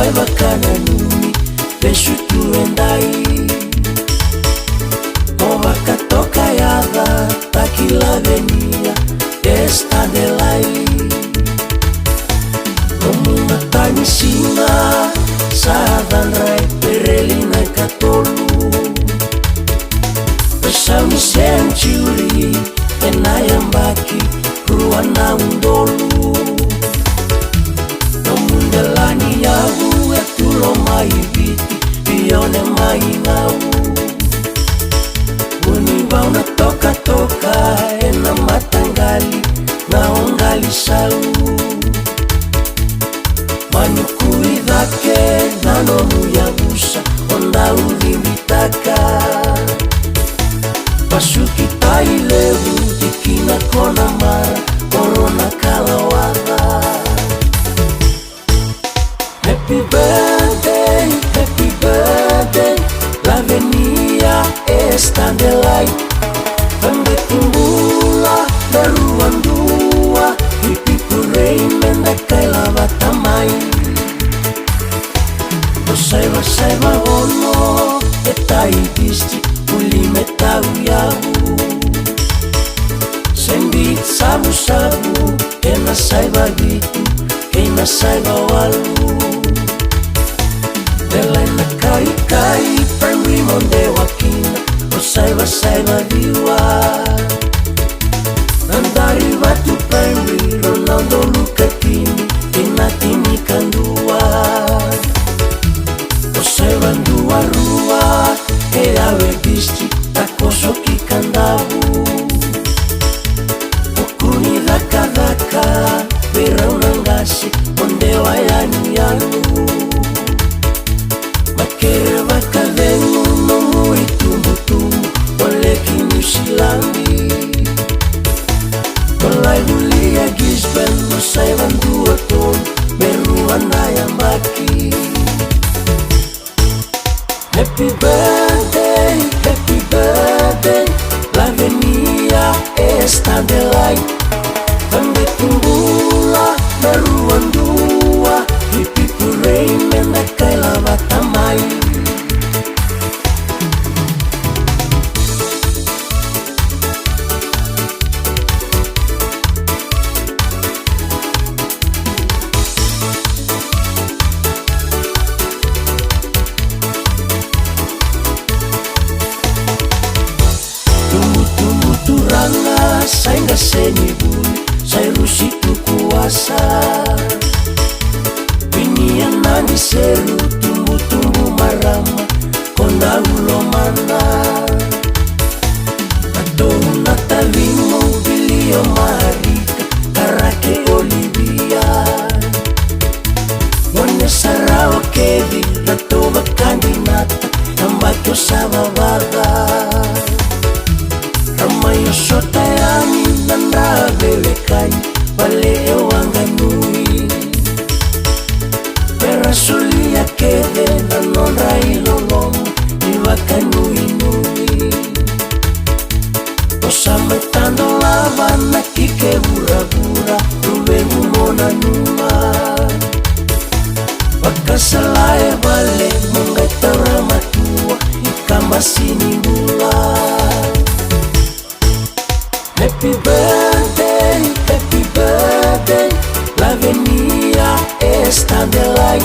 vai bacana numi, deixo tu endai. Ova katoka yada, taki Lavenia, Esther Delai. Omuna tani singa, sadan rai perelina katolu. Pesami senchuri, enayambaki, ruana undolu. Omundelani yagu, etu Lomai biti, pione mai ngau. Univa una toka toka, ena matangali, na ongali salu. Manukui dhake, nano muyagusa, onda ulimitaka. Pasuki tailevu, ikina kona mara, korona kalawada. Happy birthday, Lavenia, Esther Delai. Vande timbula, daruan dua, hipi purei menda kaila batamai. Osaiva ono, etai disti, uli metau yahu. Sembit sabu, ena saiba gitu, ena saiba walu. Delai na kai, primary monde wakina, osaiba viwa. Andari batu primary, Ronaldo Lukatini, inatini kandua. Osaiba ndua rua, eawe disti, takoso kikandabu. Ukuni dhaka, vera unangasi, monde wayanu yanu. Makere bakavengu, nomu itumbutumu, wale kinusilambi. Kolai bulia gisben, osaiba ndua ton, beru anayambaki. Happy birthday, Lavenia, Esther Delai. Vande timbula, daruan dua, hipi purei menda kaila batamai. Tumbu turanga, sainga senibuli, sairusiku kuasa. Vinia nani seru, tumbu marama, konda ulomana. Ato natalimu, bilio marika, karake olivia. Mone sarao kevi, natoba kandinata, nambakyo sababada. Ramayo sotayani, nanda belekani, wale wanganui. Perasulia kede, nanonra ilolomu, niwakanui nui. Osametando lava, nakike bura, nube mumona numa. Wakasalae vale, mungaita ramatua, ikamasini mula. Happy birthday, Lavenia, Esther Delai.